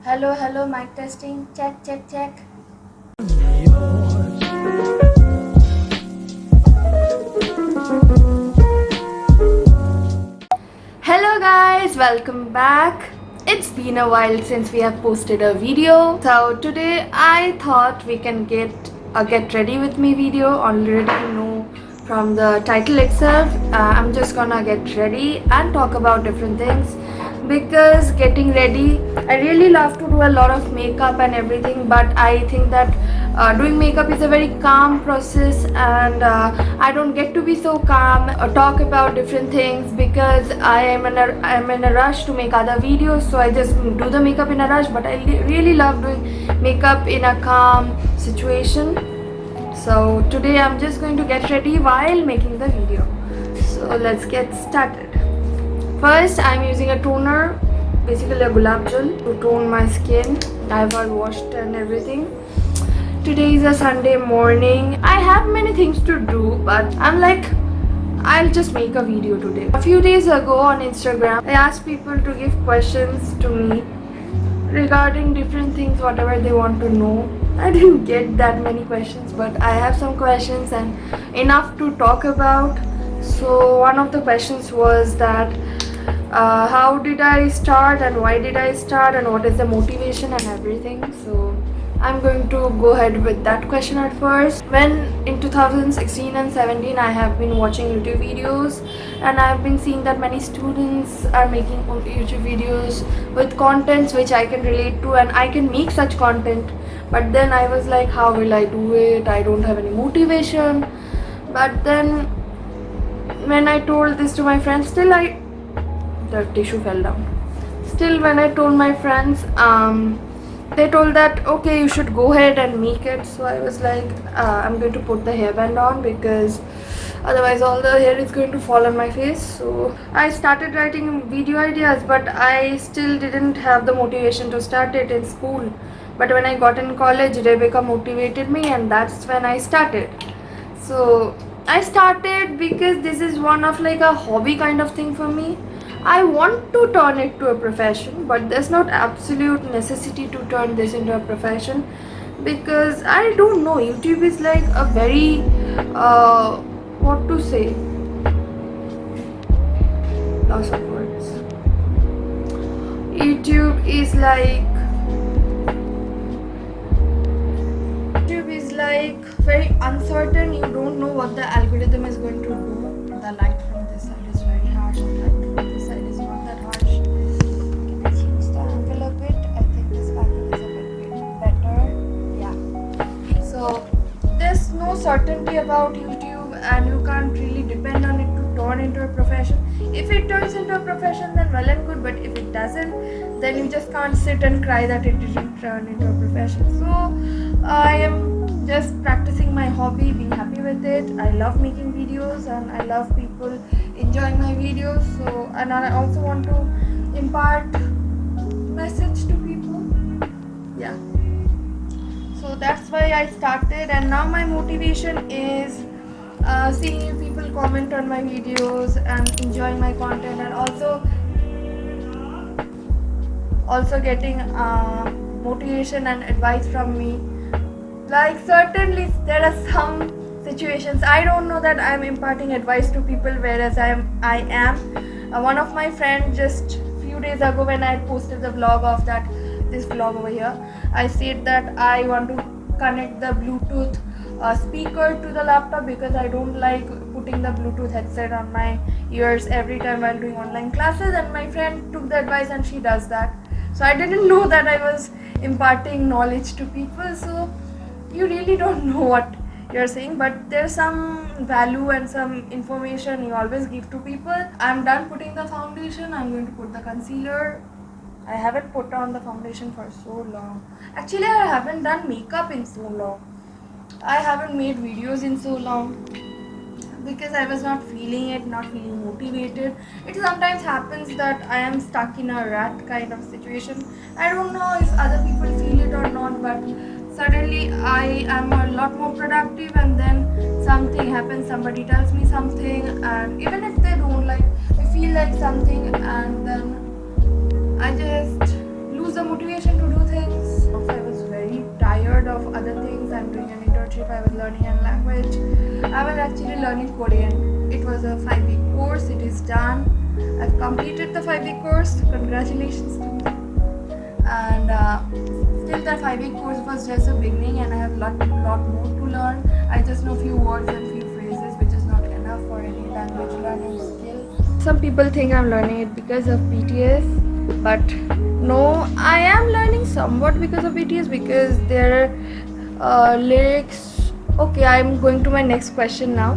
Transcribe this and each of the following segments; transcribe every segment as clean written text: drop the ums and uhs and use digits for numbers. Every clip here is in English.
Hello, hello, mic testing. Check, check, check. Hello guys, welcome back. It's been a while since we have posted a video. So today I thought we can get a get ready with me video. Already you know from the title itself. I'm just gonna get ready and talk about different things because getting ready, I really love to do a lot of makeup and everything, but I think that doing makeup is a very calm process, and I don't get to be so calm or talk about different things because I'm in a rush to make other videos, so I just do the makeup in a rush. But I really love doing makeup in a calm situation. So today I'm just going to get ready while making the video. So let's get started. First, I'm using a toner, basically a gulab jal, to tone my skin. I've all washed and everything. Today is a Sunday morning. I have many things to do, but I'm like, I'll just make a video today. A few days ago on Instagram, I asked people to give questions to me regarding different things, whatever they want to know. I didn't get that many questions, but I have some questions and enough to talk about. So one of the questions was that how did I start and why did I start and what is the motivation and everything. So I'm going to go ahead with that question at first. When in 2016 and 17 I have been watching YouTube videos, and I've been seeing that many students are making YouTube videos with contents which I can relate to and I can make such content. But then I was like, how will I do it? I don't have any motivation. But then when I told this to my friends, the tissue fell down. Still, when I told my friends, they told that okay, you should go ahead and make it. So I was like, I'm going to put the hairband on because otherwise all the hair is going to fall on my face. So I started writing video ideas, but I still didn't have the motivation to start it in school. But when I got in college, Rebecca motivated me, and that's when I started. So I started because this is one of like a hobby kind of thing for me. I want to turn it to a profession, but there's not absolute necessity to turn this into a profession because I don't know. YouTube is like a very what to say? Loss of words. YouTube is like very uncertain. You don't know what the algorithm is going to do. The light from this side is very harsh, and light from this side is not that harsh. Can I change the angle a bit? I think this angle is a bit better. Yeah. So there's no certainty about YouTube, and you can't really depend on it to turn into a profession. If it turns into a profession, then well and good. But if it doesn't, then you just can't sit and cry that it didn't turn into a profession. So I am just practicing my hobby, being happy with it. I love making videos and I love people enjoying my videos. So, and I also want to impart message to people. Yeah. So that's why I started, and now my motivation is seeing people comment on my videos and enjoying my content, and also getting motivation and advice from me. Like certainly there are some situations I don't know that I'm imparting advice to people, whereas I am one of my friends just few days ago when I posted the vlog of this vlog over here, I said that I want to connect the Bluetooth speaker to the laptop because I don't like putting the Bluetooth headset on my ears every time while doing online classes, and my friend took the advice and she does that. So I didn't know that I was imparting knowledge to people. So you really don't know what you're saying, but there's some value and some information you always give to people. I'm done putting the foundation. I'm going to put the concealer. I haven't put on the foundation for so long. Actually, I haven't done makeup in so long. I haven't made videos in so long because I was not feeling it, not feeling motivated. It sometimes happens that I am stuck in a rut kind of situation. I don't know if other people feel it or not, but suddenly I am a lot more productive, and then something happens, somebody tells me something, and even if they don't, like I feel like something, and then I just lose the motivation to do things. Also, I was very tired of other things. I'm doing an internship. I was learning a language. I was actually learning Korean. It was a 5-week course. It is done. I've completed the 5-week course. Congratulations to me. And still, that 5-week course was just a beginning, and I have lot more to learn. I just know few words and few phrases, which is not enough for any language learning skill. Some people think I'm learning it because of BTS, but no, I am learning somewhat because of BTS, because their lyrics. Okay, I'm going to my next question now.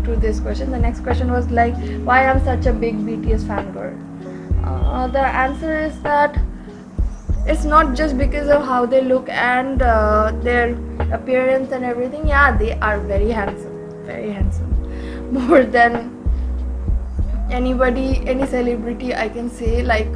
To this question, the next question was like, why I'm such a big BTS fangirl. The answer is that it's not just because of how they look and their appearance and everything. Yeah, they are very handsome, more than anybody, any celebrity, I can say. Like,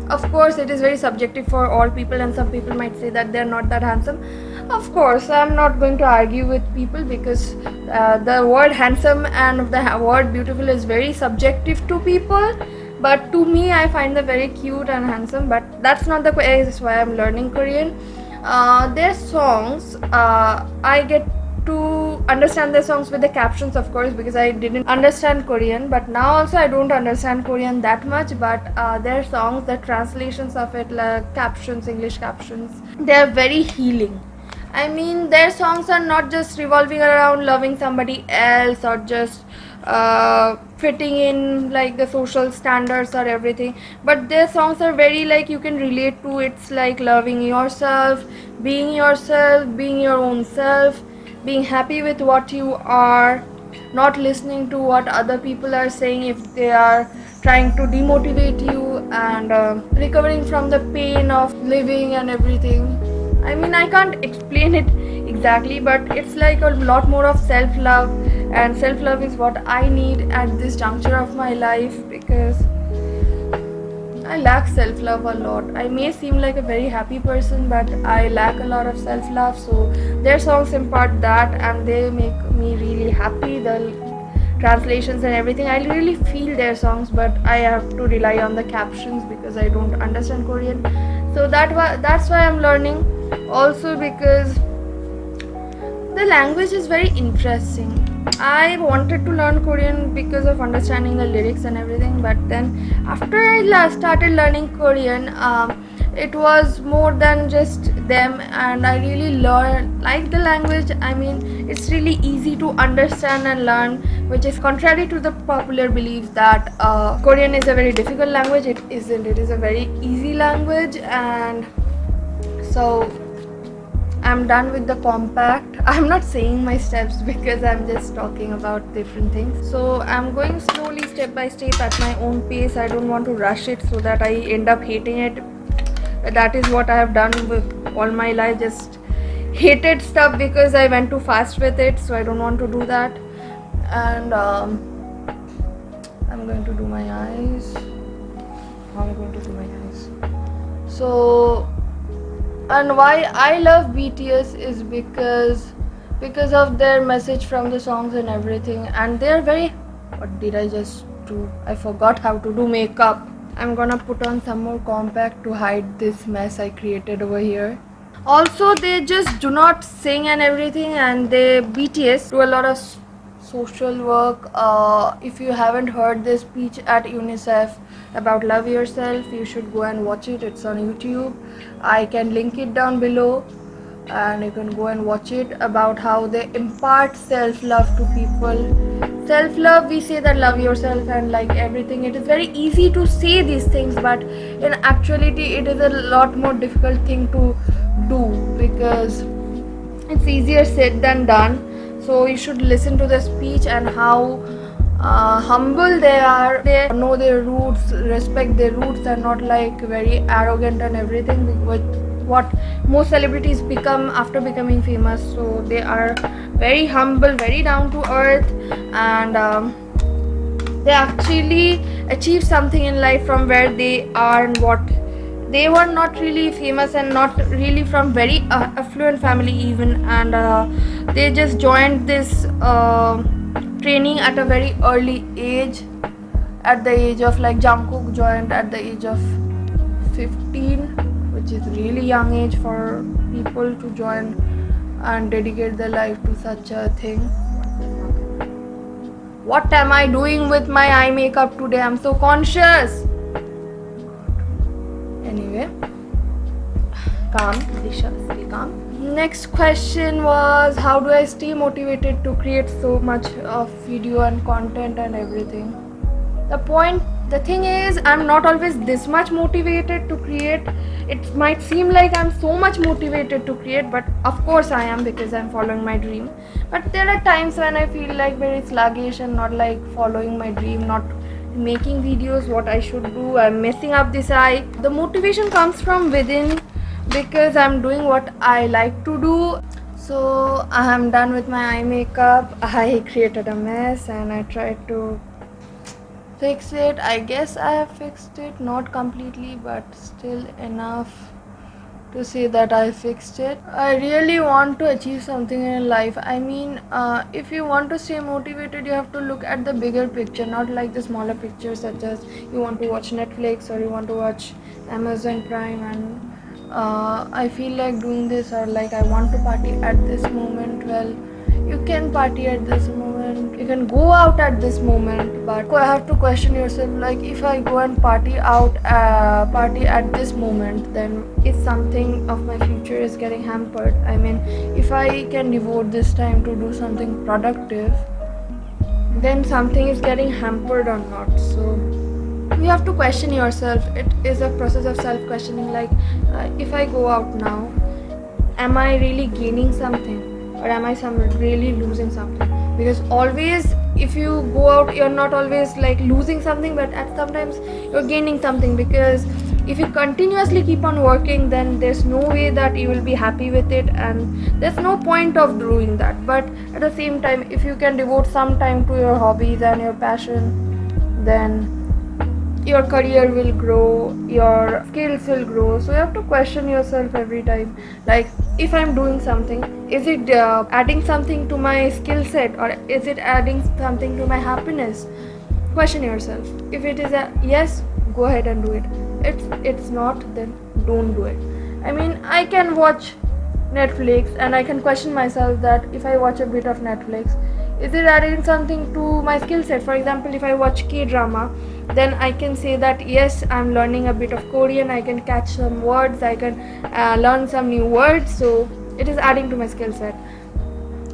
of course it is very subjective for all people, and some people might say that they're not that handsome. Of course, I'm not going to argue with people, because the word handsome and the word beautiful is very subjective to people. But to me, I find them very cute and handsome. But that's not the case why I'm learning Korean. Their songs, I get to understand their songs with the captions, of course, because I didn't understand Korean. But now also I don't understand Korean that much. But their songs, the translations of it, like captions, English captions, they're very healing. I mean, their songs are not just revolving around loving somebody else or just fitting in like the social standards or everything, but their songs are very like you can relate to. It's like loving yourself, being your own self, being happy with what you are, not listening to what other people are saying if they are trying to demotivate you, and recovering from the pain of living and everything. I mean, I can't explain it exactly, but it's like a lot more of self-love, and self-love is what I need at this juncture of my life, because I lack self-love a lot. I may seem like a very happy person, but I lack a lot of self-love. So their songs impart that, and they make me really happy. The translations and everything, I really feel their songs, but I have to rely on the captions because I don't understand Korean. So that's why I'm learning. Also because the language is very interesting. I wanted to learn Korean because of understanding the lyrics and everything, but then after I started learning Korean, it was more than just them, and I really like the language. I mean, it's really easy to understand and learn, which is contrary to the popular belief that Korean is a very difficult language. It isn't. It is a very easy language. And so I'm done with the compact. I'm not saying my steps because I'm just talking about different things. So I'm going slowly, step by step, at my own pace. I don't want to rush it so that I end up hating it. That is what I have done with all my life, just hated stuff because I went too fast with it. So I don't want to do that. And I'm going to do my eyes. I'm going to do my eyes. So, and why I love BTS is because of their message from the songs and everything. And they're very, what did I just do? I forgot how to do makeup. I'm gonna put on some more compact to hide this mess I created over here. Also, they just do not sing and everything, and they BTS do a lot of social work. If you haven't heard this speech at UNICEF about love yourself, you should go and watch it. It's on YouTube. I can link it down below, and you can go and watch it, about how they impart self-love to people. Self-love, we say that love yourself and like everything. It is very easy to say these things, but in actuality it is a lot more difficult thing to do, because it's easier said than done. So you should listen to the speech and how humble they are. They know their roots, respect their roots, and not like very arrogant and everything, with what most celebrities become after becoming famous. So they are very humble, very down to earth, and they actually achieve something in life from where they are, and what they were not really famous and not really from very affluent family even, and they just joined this training at a very early age, at the age of like Jungkook joined at the age of 15, which is really young age for people to join and dedicate their life to such a thing. What am I doing with my eye makeup today? I'm so conscious. Anyway, calm, Disha, stay calm. Next question was, how do I stay motivated to create so much of video and content and everything? The thing is, I'm not always this much motivated to create. It might seem like I'm so much motivated to create, but of course I am, because I'm following my dream. But there are times when I feel like very sluggish and not like following my dream, not making videos what I should do. I'm messing up this eye. The motivation comes from within, because I'm doing what I like to do. So I am done with my eye makeup. I created a mess and I tried to fix it. I guess I have fixed it, not completely, but still enough to say that I fixed it. I really want to achieve something in life. I mean, if you want to stay motivated, you have to look at the bigger picture, not like the smaller pictures, such as you want to watch Netflix or you want to watch Amazon Prime, and I feel like doing this, or like I want to party at this moment. Well, you can party at this moment, you can go out at this moment, but you have to question yourself, like, if I go and party at this moment, then if something of my future is getting hampered. I mean, if I can devote this time to do something productive, then something is getting hampered or not. So you have to question yourself. It is a process of self-questioning, like, if I go out now, am I really gaining something, or am I really losing something? Because always, if you go out, you're not always like losing something, but at sometimes you're gaining something. Because if you continuously keep on working, then there's no way that you will be happy with it, and there's no point of doing that. But at the same time, if you can devote some time to your hobbies and your passion, then your career will grow, your skills will grow. So you have to question yourself every time, like, if I'm doing something, is it adding something to my skill set, or is it adding something to my happiness? Question yourself. If it is a yes, go ahead and do it. If it's not, then don't do it. I mean, I can watch Netflix and I can question myself that if I watch a bit of Netflix, is it adding something to my skill set? For example, if I watch K-drama, then I can say that yes, I'm learning a bit of Korean, I can catch some words, I can learn some new words, so it is adding to my skill set.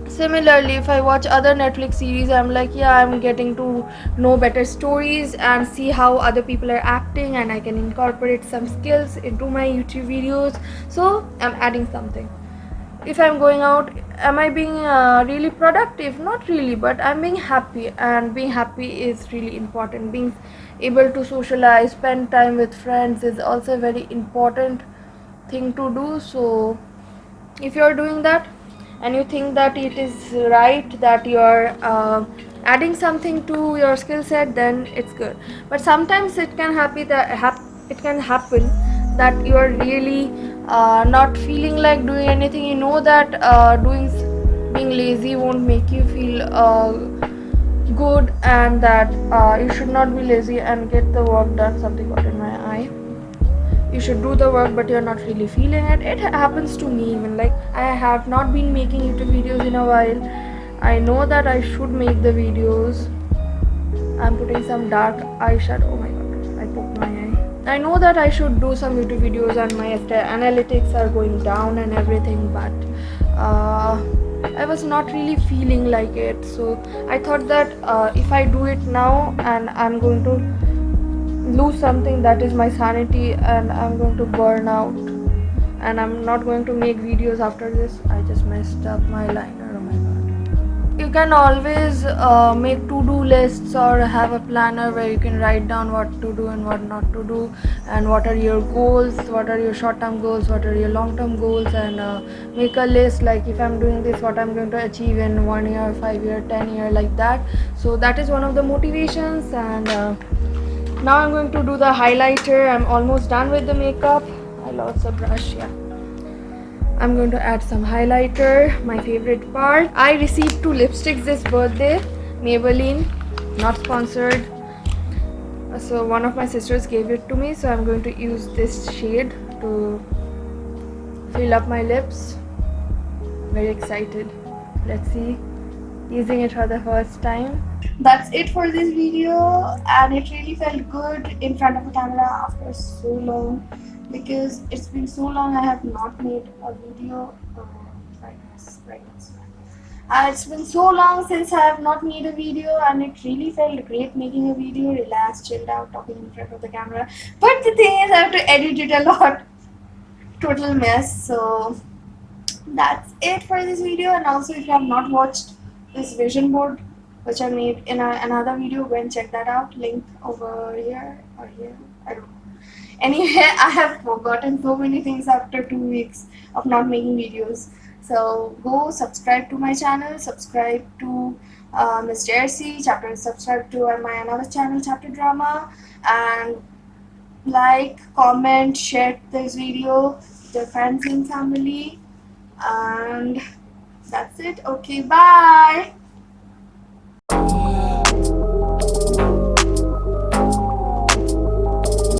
Similarly, if I watch other Netflix series, I'm like, yeah, I'm getting to know better stories and see how other people are acting, and I can incorporate some skills into my YouTube videos, so I'm adding something. If I'm going out, am I being really productive? Not really, but I'm being happy, and being happy is really important. Being able to socialize, spend time with friends is also a very important thing to do. So if you're doing that and you think that it is right, that you're adding something to your skill set, then it's good. But sometimes it can happen that you are really not feeling like doing anything. You know that being lazy won't make you feel good, and that you should not be lazy and get the work done. Something got in my eye. You should do the work, but you're not really feeling it. It happens to me even. Like, I have not been making YouTube videos in a while. I know that I should make the videos. I'm putting some dark eyeshadow. Oh my god, I poked my eye. I know that I should do some YouTube videos, and my analytics are going down and everything, but I was not really feeling like it. So I thought that if I do it now, and I'm going to lose something, that is my sanity, and I'm going to burn out, and I'm not going to make videos after this. I just messed up my liner. Oh my god. You can always make to-do lists, or have a planner where you can write down what to do and what not to do, and what are your goals, what are your short-term goals, what are your long-term goals, and make a list, like, if I'm doing this, what I'm going to achieve in 1 year, 5 year, 10 year, like that. So that is one of the motivations. And now I'm going to do the highlighter. I'm almost done with the makeup. I lost a brush. Yeah, I'm going to add some highlighter, my favorite part. I received 2 lipsticks this birthday, Maybelline, not sponsored. So one of my sisters gave it to me, so I'm going to use this shade to fill up my lips. Very excited. Let's see. Using it for the first time. That's it for this video, and it really felt good in front of the camera after so long, because it's been so long I have not made a video. Brightness. It's been so long since I have not made a video, and it really felt great making a video, relaxed, chilled out, talking in front of the camera. But the thing is, I have to edit it a lot. Total mess. So that's it for this video. And also, if you have not watched this vision board which I made in another video, go and check that out. Link over here or here, I don't know. Anyway, I have forgotten so many things after 2 weeks of not making videos. So go subscribe to my channel, subscribe to Miss Jersey chapter, subscribe to my another channel, Chapter Drama, and like, comment, share this video with your friends and family. And that's it. Okay, bye.